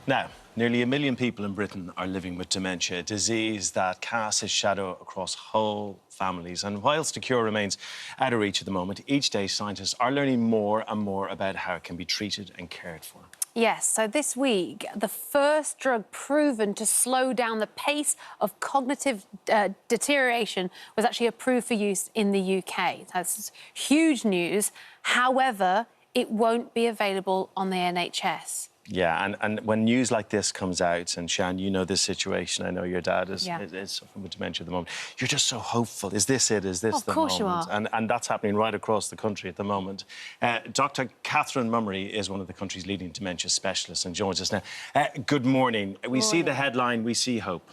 Now, nearly 1 million people in Britain are living with dementia, a disease that casts its shadow across whole families. And whilst a cure remains out of reach at the moment, each day scientists are learning more and more about how it can be treated and cared for. Yes, so this week, the first drug proven to slow down the pace of cognitive deterioration was actually approved for use in the UK. That's huge news. However, it won't be available on the NHS. Yeah, and when news like this comes out, and Shan, you know this situation, I know your dad is suffering with dementia at the moment, you're just so hopeful. Is this it? Is this the moment? Of course you are. And that's happening right across the country at the moment. Dr. Catherine Mummery is one of the country's leading dementia specialists and joins us now. Good morning. We see the headline, we see hope.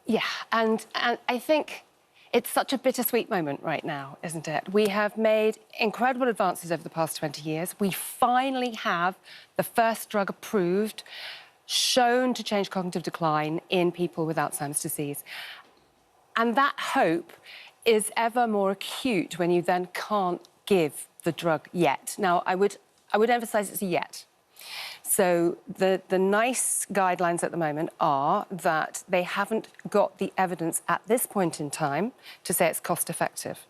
Yeah, and I think it's such a bittersweet moment right now, isn't it? We have made incredible advances over the past 20 years. We finally have the first drug approved, shown to change cognitive decline in people with Alzheimer's disease. And that hope is ever more acute when you then can't give the drug yet. Now, I would emphasise it's a yet. So the NICE guidelines at the moment are that they haven't got the evidence at this point in time to say it's cost-effective.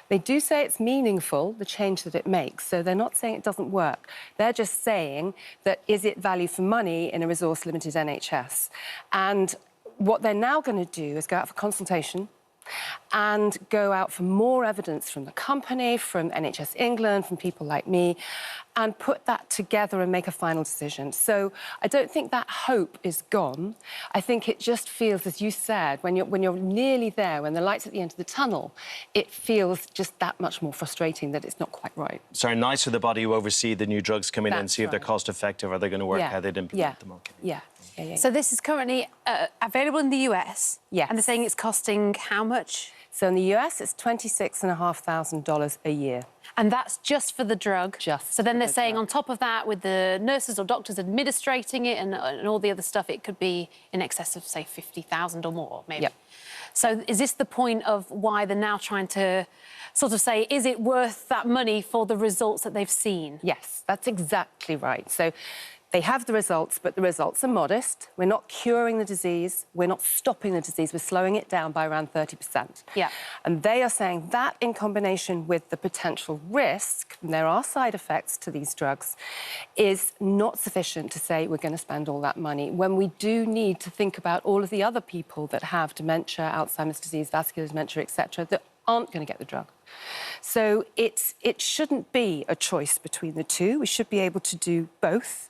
They do say it's meaningful, the change that it makes, so they're not saying it doesn't work. They're just saying that is it value for money in a resource-limited NHS? And what they're now going to do is go out for consultation and go out for more evidence from the company, from NHS England, from people like me, and put that together and make a final decision. So I don't think that hope is gone. I think it just feels, as you said, when you're nearly there, when the light's at the end of the tunnel, it feels just that much more frustrating that it's not quite right. Sorry, NICE are the body who oversee the new drugs come in and see if they're cost-effective, are they going to work, how they'd implement them? Okay. Yeah. So this is currently available in the US? Yes. And they're saying it's costing how much? So in the US, it's $26,500 a year. And that's just for the drug? Just. So then they're saying on top of that, with the nurses or doctors administrating it and all the other stuff, it could be in excess of, say, 50,000 or more, maybe. Yep. So is this the point of why they're now trying to sort of say, is it worth that money for the results that they've seen? Yes, that's exactly right. So they have the results, but the results are modest. We're not curing the disease. We're not stopping the disease. We're slowing it down by around 30%. Yeah. And they are saying that in combination with the potential risk, and there are side effects to these drugs, is not sufficient to say we're going to spend all that money when we do need to think about all of the other people that have dementia, Alzheimer's disease, vascular dementia, etc., that aren't going to get the drug. So it shouldn't be a choice between the two. We should be able to do both.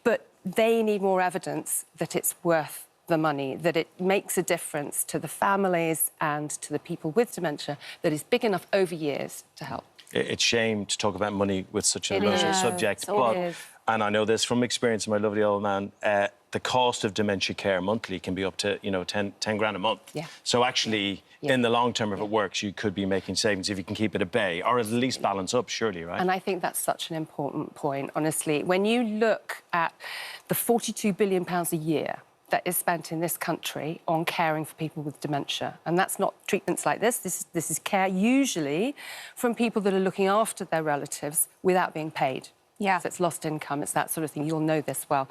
But they need more evidence that it's worth the money, that it makes a difference to the families and to the people with dementia that is big enough over years to help. It's a shame to talk about money with such an emotional subject, but, and I know this from experience, my lovely old man, the cost of dementia care monthly can be up to, 10 grand a month. Yeah. So actually, in the long term, if it works, you could be making savings if you can keep it at bay, or at least balance up, surely, right? And I think that's such an important point, honestly. When you look at the £42 billion a year that is spent in this country on caring for people with dementia, and that's not treatments like this is care usually from people that are looking after their relatives without being paid. Yeah. So it's lost income, it's that sort of thing. You'll know this well.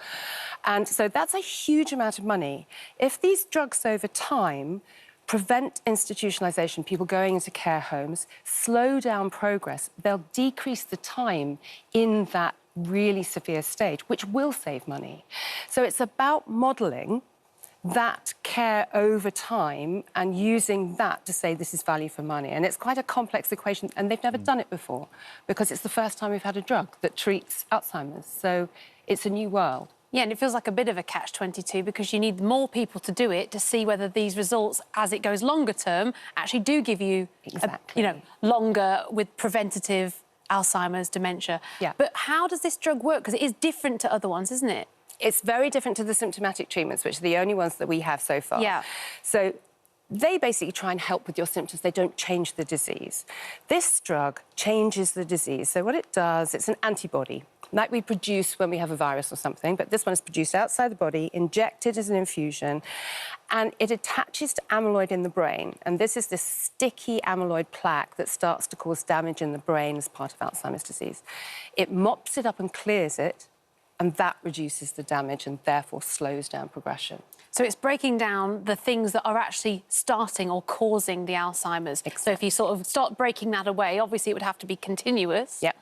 And so that's a huge amount of money. If these drugs over time prevent institutionalisation, people going into care homes, slow down progress, they'll decrease the time in that really severe stage, which will save money. So it's about modelling that care over time and using that to say this is value for money. And it's quite a complex equation, and they've never done it before because it's the first time we've had a drug that treats Alzheimer's. So it's a new world. Yeah, and it feels like a bit of a catch-22 because you need more people to do it to see whether these results, as it goes longer term, actually do give you, longer with preventative Alzheimer's, dementia. Yeah. But how does this drug work? Because it is different to other ones, isn't it? It's very different to the symptomatic treatments, which are the only ones that we have so far. Yeah. So they basically try and help with your symptoms. They don't change the disease. This drug changes the disease. So what it does, it's an antibody, like we produce when we have a virus or something, but this one is produced outside the body, injected as an infusion, and it attaches to amyloid in the brain. And this is this sticky amyloid plaque that starts to cause damage in the brain as part of Alzheimer's disease. It mops it up and clears it, and that reduces the damage and therefore slows down progression. So it's breaking down the things that are actually starting or causing the Alzheimer's. Exactly. So if you sort of start breaking that away, obviously it would have to be continuous. Yep.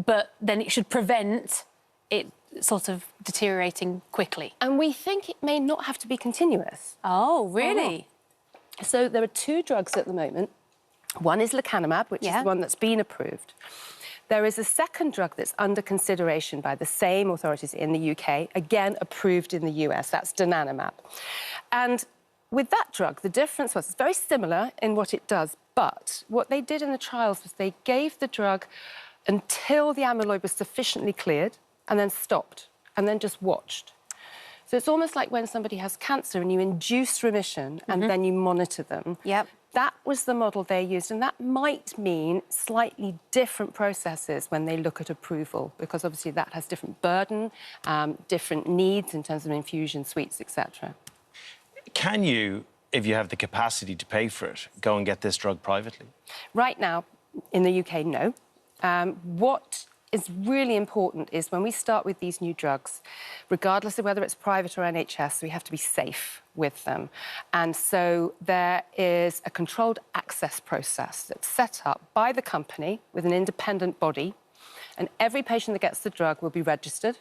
But then it should prevent it sort of deteriorating quickly. And we think it may not have to be continuous. Oh, really? So there are 2 drugs at the moment. One is lecanemab, which is the one that's been approved. There is a second drug that's under consideration by the same authorities in the UK, again approved in the US, that's donanemab. And with that drug, the difference was it's very similar in what it does, but what they did in the trials was they gave the drug until the amyloid was sufficiently cleared and then stopped and then just watched. So it's almost like when somebody has cancer and you induce remission and then you monitor them. Yep. That was the model they used, and that might mean slightly different processes when they look at approval, because obviously that has different burden, different needs in terms of infusion suites, etc. Can you, if you have the capacity to pay for it, go and get this drug privately? Right now, in the UK, no. What is really important is when we start with these new drugs, regardless of whether it's private or NHS, we have to be safe with them. And so there is a controlled access process that's set up by the company with an independent body, and every patient that gets the drug will be registered,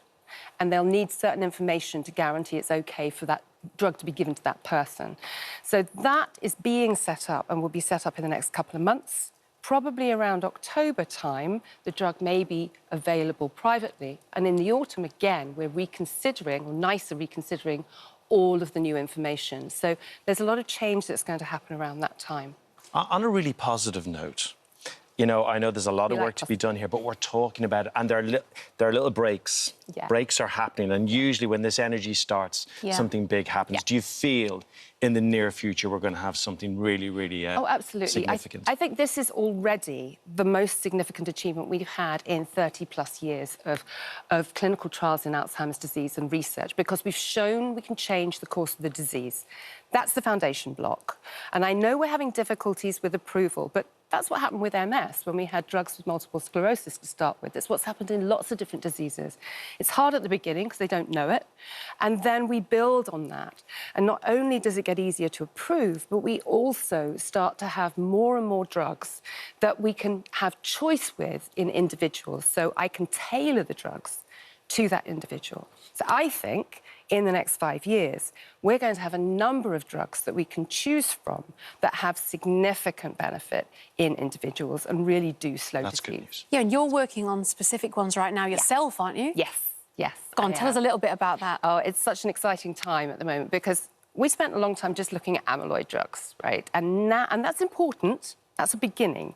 and they'll need certain information to guarantee it's OK for that drug to be given to that person. So that is being set up and will be set up in the next couple of months. Probably around October time, the drug may be available privately. And in the autumn, again, we're reconsidering, or NICE are reconsidering, all of the new information. So there's a lot of change that's going to happen around that time. On a really positive note, you know, I know there's a lot of work to be done here, but we're talking about it, and there are little breaks. Yeah. Breaks are happening, and usually when this energy starts, something big happens. Do you feel in the near future we're going to have something really, really significant? I think this is already the most significant achievement we've had in 30+ years of clinical trials in Alzheimer's disease and research, because we've shown we can change the course of the disease. That's the foundation block. And I know we're having difficulties with approval, but that's what happened with MS when we had drugs with multiple sclerosis to start with. It's what's happened in lots of different diseases. It's hard at the beginning because they don't know it, and then we build on that. And not only does it get easier to approve, but we also start to have more and more drugs that we can have choice with in individuals. So I can tailor the drugs to that individual. So I think in the next 5 years, we're going to have a number of drugs that we can choose from that have significant benefit in individuals and really do slow disease. That's good news. Yeah, and you're working on specific ones right now yourself, aren't you? Yes, yes. Go on, tell us a little bit about that. Oh, it's such an exciting time at the moment because we spent a long time just looking at amyloid drugs, right? And that's important. That's a beginning.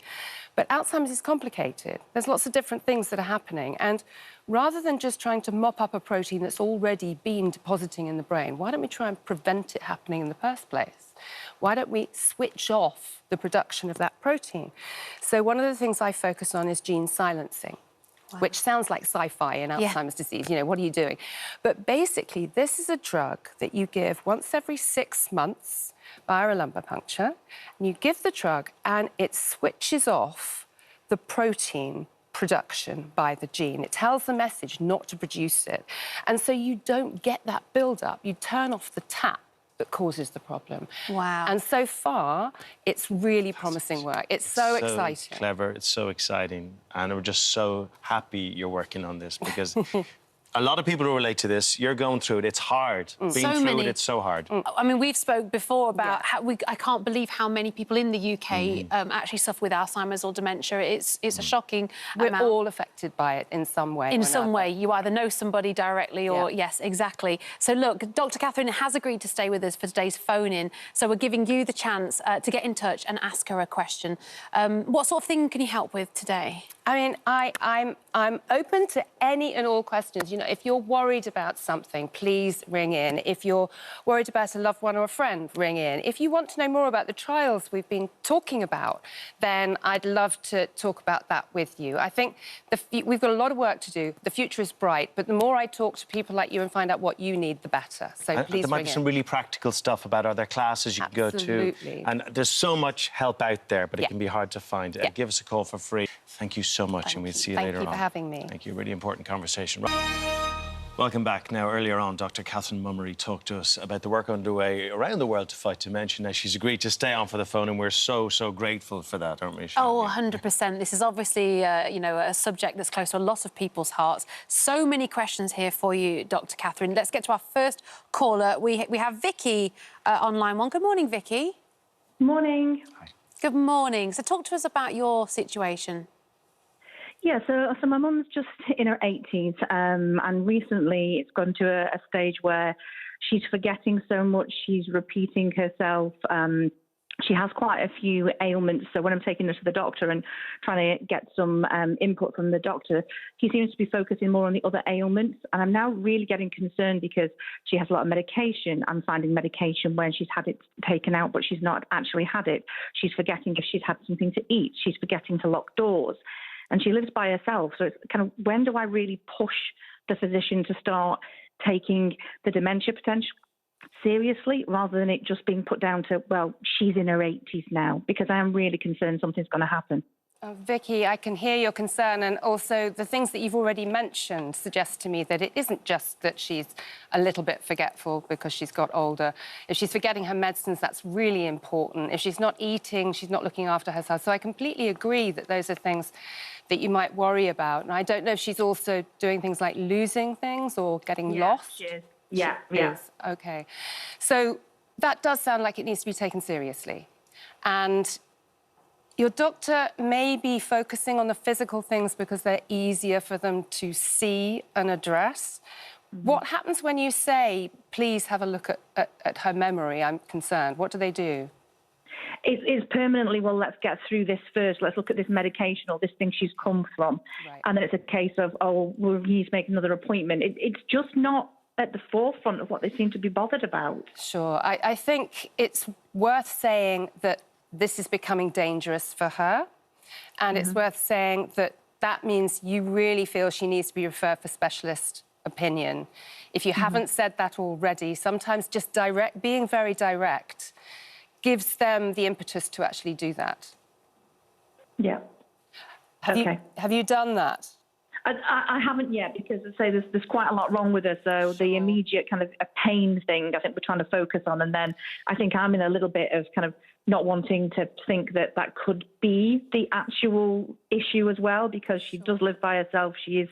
But Alzheimer's is complicated. There's lots of different things that are happening. And rather than just trying to mop up a protein that's already been depositing in the brain, why don't we try and prevent it happening in the first place? Why don't we switch off the production of that protein? So one of the things I focus on is gene silencing. Wow. Which sounds like sci-fi in Alzheimer's disease. You know, what are you doing? But basically, this is a drug that you give once every 6 months via a lumbar puncture. And you give the drug, and it switches off the protein production by the gene. It tells the message not to produce it. And so you don't get that build-up. You turn off the tap that causes the problem. Wow. And so far, it's really promising work. It's so exciting. Clever, it's so exciting. And we're just so happy you're working on this because a lot of people who relate to this, you're going through it, it's hard. Being through it, it's so hard. I mean, we've spoke before about how I can't believe how many people in the UK actually suffer with Alzheimer's or dementia. It's a shocking amount. We're all affected by it in some way. In some way. You either know somebody directly or, yes, exactly. So, look, Dr. Catherine has agreed to stay with us for today's phone-in, so we're giving you the chance to get in touch and ask her a question. What sort of thing can you help with today? I mean, I'm open to any and all questions. You know, if you're worried about something, please ring in. If you're worried about a loved one or a friend, ring in. If you want to know more about the trials we've been talking about, then I'd love to talk about that with you. I think we've got a lot of work to do. The future is bright, but the more I talk to people like you and find out what you need, the better. So please ring in. There might be some really practical stuff about are there classes you can go to. And there's so much help out there, but it can be hard to find. Give us a call for free. Thank you so much, and we'll see you later on. Thank you for having me. Thank you. Really important conversation. Welcome back. Now, earlier on, Dr. Catherine Mummery talked to us about the work underway around the world to fight dementia. Now, she's agreed to stay on for the phone, and we're so grateful for that, aren't we, Sian? Oh, 100%. This is obviously, you know, a subject that's close to a lot of people's hearts. So many questions here for you, Dr. Catherine. Let's get to our first caller. We have Vicky on line one. Good morning, Vicky. Morning. Hi. Good morning. So talk to us about your situation. Yeah, so my mum's just in her 80s, and recently it's gone to a stage where she's forgetting so much, she's repeating herself. She has quite a few ailments, so when I'm taking her to the doctor and trying to get some input from the doctor, he seems to be focusing more on the other ailments, and I'm now really getting concerned because she has a lot of medication. I'm finding medication when she's had it taken out, but she's not actually had it. She's forgetting if she's had something to eat. She's forgetting to lock doors. And she lives by herself. So it's kind of, when do I really push the physician to start taking the dementia potential seriously, rather than it just being put down to, well, she's in her 80s now? Because I am really concerned something's going to happen. Vicky, I can hear your concern, and also the things that you've already mentioned suggest to me that it isn't just that she's a little bit forgetful because she's got older. If she's forgetting her medicines, that's really important. If she's not eating, she's not looking after herself. So I completely agree that those are things that you might worry about. And I don't know if she's also doing things like losing things or getting lost. She is. Yeah. OK. So that does sound like it needs to be taken seriously. And your doctor may be focusing on the physical things because they're easier for them to see and address. Mm-hmm. What happens when you say, please have a look at her memory? I'm concerned. What do they do? It's permanently, well, let's get through this first. Let's look at this medication or this thing she's come from. Right. And then it's a case of, oh, well, we need to make another appointment. It's just not at the forefront of what they seem to be bothered about. Sure. I think it's worth saying that this is becoming dangerous for her. And it's worth saying that that means you really feel she needs to be referred for specialist opinion. If you haven't said that already, sometimes just being very direct gives them the impetus to actually do that. Yeah. Have you done that? I haven't yet, because I say there's quite a lot wrong with her. So the immediate kind of a pain thing, I think we're trying to focus on. And then I think I'm in a little bit of kind of not wanting to think that that could be the actual issue as well, because she does live by herself. She is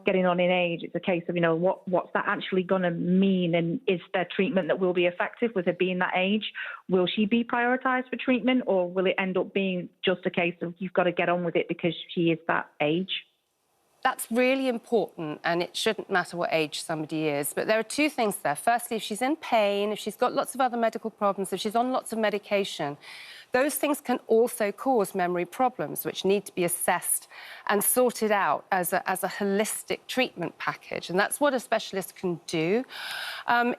getting on in age. It's a case of, you know, what's that actually going to mean? And is there treatment that will be effective with her being that age? Will she be prioritised for treatment, or will it end up being just a case of you've got to get on with it because she is that age? That's really important, and it shouldn't matter what age somebody is. But there are two things there. Firstly, if she's in pain, if she's got lots of other medical problems, if she's on lots of medication, those things can also cause memory problems, which need to be assessed and sorted out as a holistic treatment package. And that's what a specialist can do.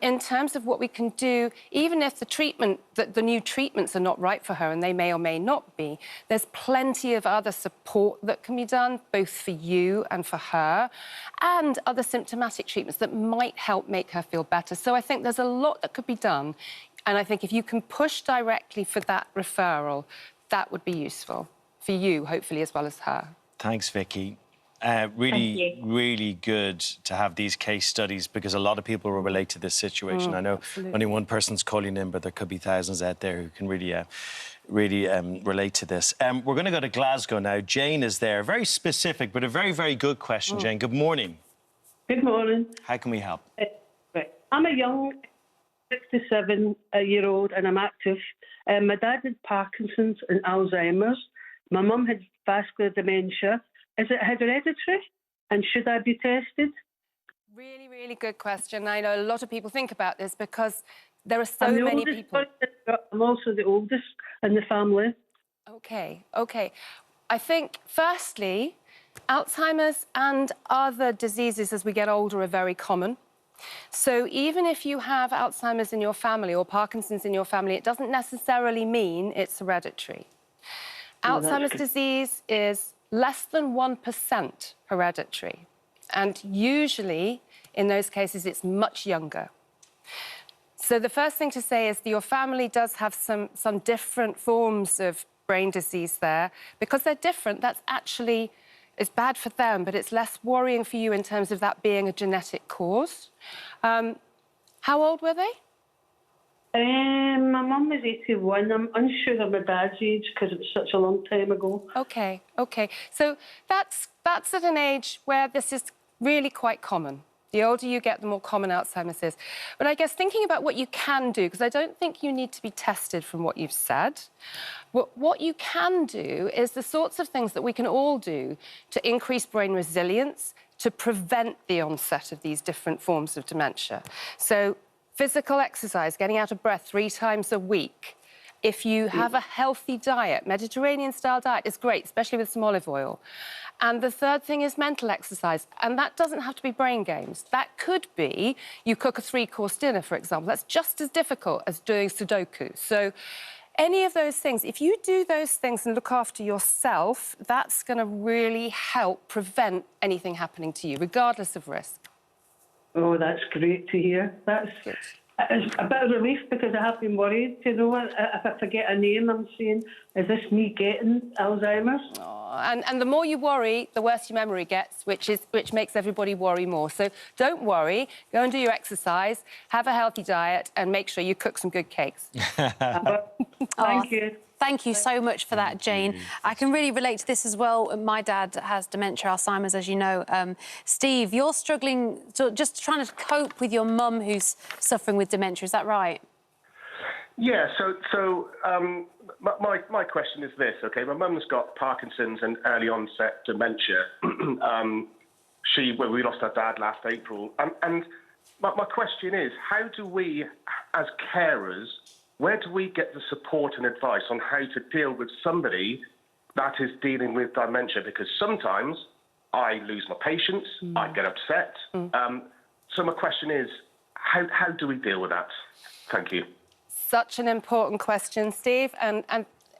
In terms of what we can do, even if the new treatments are not right for her, and they may or may not be, there's plenty of other support that can be done, both for you and for her, and other symptomatic treatments that might help make her feel better. So I think there's a lot that could be done. And I think if you can push directly for that referral, that would be useful for you, hopefully, as well as her. Thanks, Vicky. Really good to have these case studies, because a lot of people will relate to this situation. I know only one person's calling in, but there could be thousands out there who can really relate to this. We're going to go to Glasgow now. Jane is there. Very specific, but a very good question, Jane. Good morning. Good morning. How can we help? I'm a young 67-year-old, and I'm active. My dad had Parkinson's and Alzheimer's. My mum had vascular dementia. Is it hereditary? And should I be tested? Really good question. I know a lot of people think about this because there are so many people. I'm also the oldest in the family. OK. I think, firstly, Alzheimer's and other diseases as we get older are very common. So even if you have Alzheimer's in your family or Parkinson's in your family, it doesn't necessarily mean it's hereditary. Alzheimer's disease is less than 1% hereditary. And usually, in those cases, it's much younger. So the first thing to say is that your family does have some different forms of brain disease there. Because they're different, that's actually It's bad for them, but it's less worrying for you in terms of that being a genetic cause. How old were they? My mum was 81. I'm unsure of my dad's age because it was such a long time ago. OK, OK. So that's at an age where this is really quite common. The older you get, the more common Alzheimer's is. But I guess thinking about what you can do, because I don't think you need to be tested from what you've said. What you can do is the sorts of things that we can all do to increase brain resilience, to prevent the onset of these different forms of dementia. So physical exercise, getting out of breath 3 times a week. If you have a healthy diet, Mediterranean-style diet is great, especially with some olive oil. And the third thing is mental exercise. And that doesn't have to be brain games. That could be you cook a 3-course dinner, for example. That's just as difficult as doing Sudoku. So any of those things, if you do those things and look after yourself, that's going to really help prevent anything happening to you, regardless of risk. Oh, that's great to hear. That's Good. It's a bit of relief because I have been worried, you know, if I forget a name, I'm saying, is this me getting Alzheimer's? Oh, and the more you worry, the worse your memory gets, which makes everybody worry more. So don't worry, go and do your exercise, have a healthy diet, and make sure you cook some good cakes. Thank you. Thank you so much for that, Jane. I can really relate to this as well. My dad has dementia, Alzheimer's, as you know. Steve, you're struggling, just trying to cope with your mum who's suffering with dementia, is that right? Yeah, so my question is this, OK? My mum's got Parkinson's and early onset dementia. We lost our dad last April. And my question is, how do we, as carers, where do we get the support and advice on how to deal with somebody that is dealing with dementia? Because sometimes I lose my patience, I get upset. So my question is, how do we deal with that? Thank you. Such an important question, Steve, and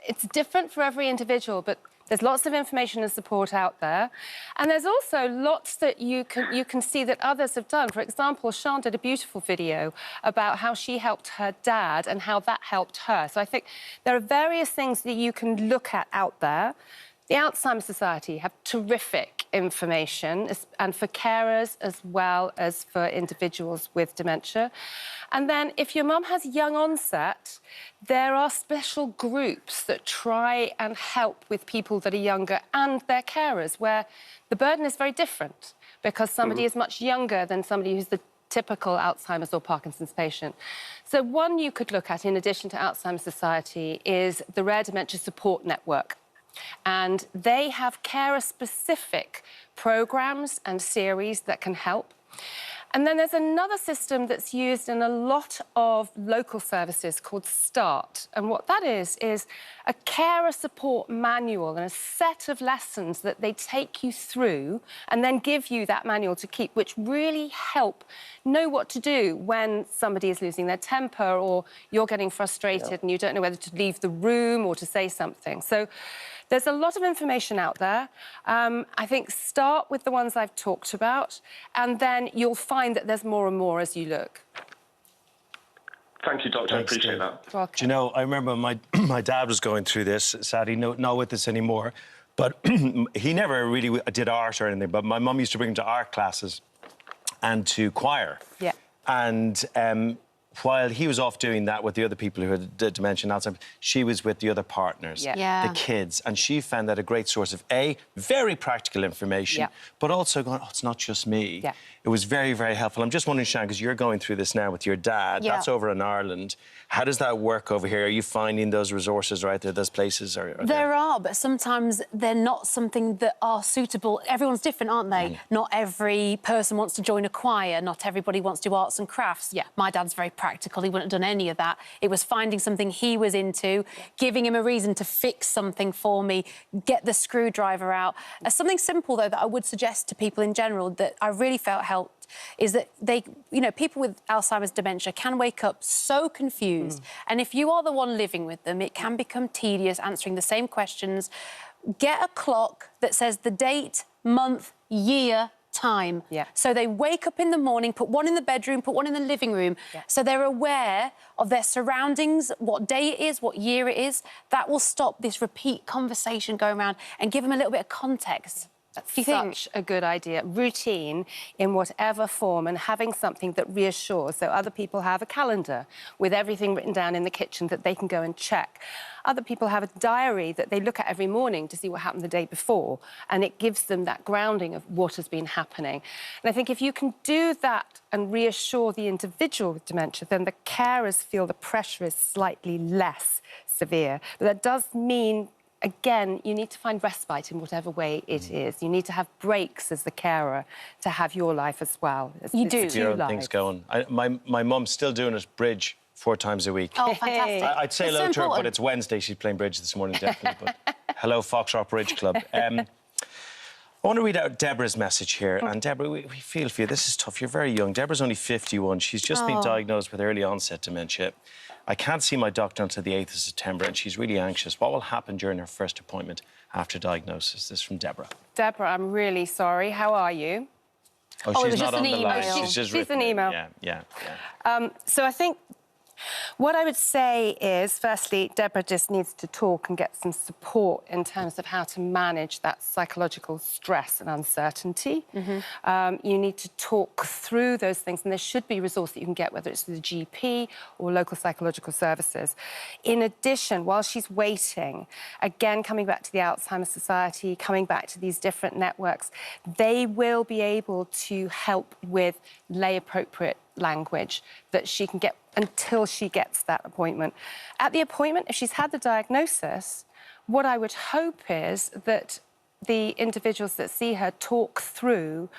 it's different for every individual, but there's lots of information and support out there. And there's also lots that you can see that others have done. For example, Sian did a beautiful video about how she helped her dad and how that helped her. So I think there are various things that you can look at out there. The Alzheimer's Society have terrific information, and for carers as well as for individuals with dementia. And then if your mum has young onset, there are special groups that try and help with people that are younger and their carers, where the burden is very different because somebody is much younger than somebody who's the typical Alzheimer's or Parkinson's patient. So one you could look at, in addition to Alzheimer's Society, is the Rare Dementia Support Network. And they have carer-specific programmes and series that can help. And then there's another system that's used in a lot of local services called START. And what that is a carer support manual and a set of lessons that they take you through and then give you that manual to keep, which really help know what to do when somebody is losing their temper or you're getting frustrated and you don't know whether to leave the room or to say something. So there's a lot of information out there. I think start with the ones I've talked about, and then you'll find that there's more and more as you look. Thank you, Doctor. Thanks, I appreciate Dave. that. Welcome. Do you know, I remember my dad was going through this, sadly, not with us anymore, but he never really did art or anything, but my mum used to bring him to art classes and to choir. Yeah. And while he was off doing that with the other people who had dementia and Alzheimer's, she was with the other partners, the kids, and she found that a great source of, very practical information, but also going, it's not just me. Yeah. It was very, very helpful. I'm just wondering, Sian, because you're going through this now with your dad, that's over in Ireland. How does that work over here? Are you finding those resources right there, those places? There are, but sometimes they're not something that are suitable. Everyone's different, aren't they? Not every person wants to join a choir. Not everybody wants to do arts and crafts. My dad's very practical. He wouldn't have done any of that. It was finding something he was into, giving him a reason to fix something for me, get the screwdriver out. Something simple, though, that I would suggest to people in general that I really felt helped is that people with Alzheimer's dementia can wake up so confused. And if you are the one living with them, it can become tedious answering the same questions. Get a clock that says the date, month, year, time. So they wake up in the morning, put one in the bedroom, put one in the living room, so they're aware of their surroundings, what day it is, what year it is. That will stop this repeat conversation going around and give them a little bit of context. That's such a good idea. Routine in whatever form, and having something that reassures. So other people have a calendar with everything written down in the kitchen that they can go and check. Other people have a diary that they look at every morning to see what happened the day before, and it gives them that grounding of what has been happening. And I think if you can do that and reassure the individual with dementia, then the carers feel the pressure is slightly less severe. But that does mean, again, you need to find respite in whatever way it is. You need to have breaks as the carer to have your life as well. You do. Your own things going. My mum's still doing it bridge 4 times a week. Oh, fantastic. I'd say hello to her, but it's Wednesday. She's playing bridge this morning, definitely. But hello, Foxtrot Bridge Club. I want to read out Deborah's message here. And Deborah, we feel for you. This is tough. You're very young. Deborah's only 51. She's just been diagnosed with early onset dementia. I can't see my doctor until the 8th of September, and she's really anxious. What will happen during her first appointment after diagnosis? This is from Deborah. Deborah, I'm really sorry. How are you? Oh, she's it was not just on an the line. email. She's an email. Yeah. So I think what I would say is, firstly, Deborah just needs to talk and get some support in terms of how to manage that psychological stress and uncertainty. You need to talk through those things, and there should be a resource that you can get, whether it's the GP or local psychological services. In addition, while she's waiting, again, coming back to the Alzheimer Society, coming back to these different networks, they will be able to help with lay-appropriate language that she can get until she gets that appointment. At the appointment, if she's had the diagnosis, what I would hope is that the individuals that see her talk through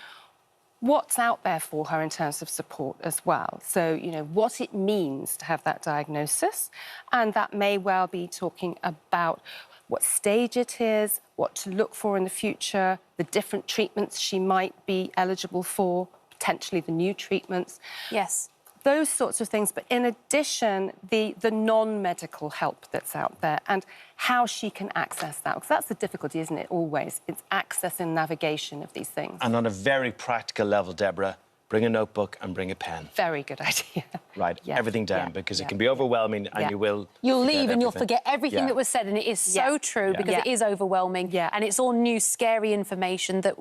what's out there for her in terms of support as well. So, you know, what it means to have that diagnosis, and that may well be talking about what stage it is, what to look for in the future, the different treatments she might be eligible for, potentially the new treatments. Yes. Those sorts of things. But in addition, the non-medical help that's out there and how she can access that. Because that's the difficulty, isn't it, always? It's access and navigation of these things. And on a very practical level, Deborah, bring a notebook and bring a pen. Very good idea. Right, Yeah. everything down, because it can be overwhelming and you will You'll leave and everything. you'll forget everything that was said, and it is so true because it is overwhelming, and it's all new, scary information that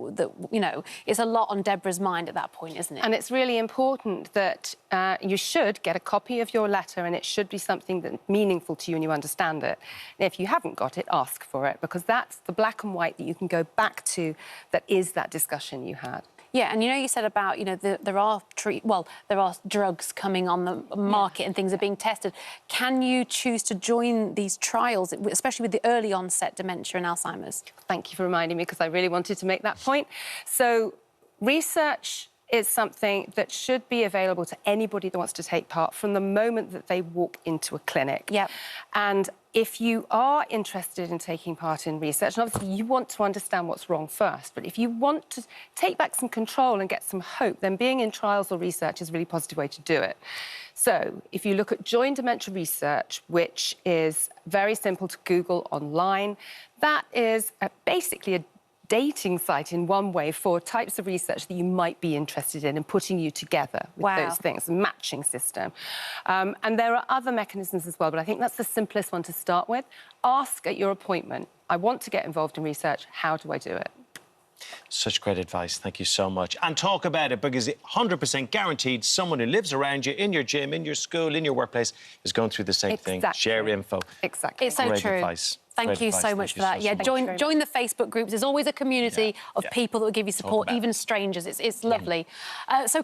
you know, is a lot on Deborah's mind at that point, isn't it? And it's really important that you should get a copy of your letter, and it should be something that's meaningful to you and you understand it. And if you haven't got it, ask for it, because that's the black and white that you can go back to that is that discussion you had. Yeah, and you know, you said about, you know, there are drugs coming on the market and things are being tested. Can you choose to join these trials, especially with the early onset dementia and Alzheimer's? Thank you for reminding me, because I really wanted to make that point. So research is something that should be available to anybody that wants to take part from the moment that they walk into a clinic. Yep. And if you are interested in taking part in research, and obviously you want to understand what's wrong first, but if you want to take back some control and get some hope, then being in trials or research is a really positive way to do it. So if you look at Join Dementia Research, which is very simple to Google online, that is basically a dating site in one way for types of research that you might be interested in and putting you together with those things, a matching system. And there are other mechanisms as well, but I think that's the simplest one to start with. Ask at your appointment, I want to get involved in research, how do I do it? Such great advice. Thank you so much. And talk about it, because 100% guaranteed someone who lives around you, in your gym, in your school, in your workworkplace, is going through the same thing. Share info. Exactly. It's so great true. Advice. Thank you so much for that. Yeah, join the Facebook groups. There's always a community of people that will give you support, even strangers. It's lovely. So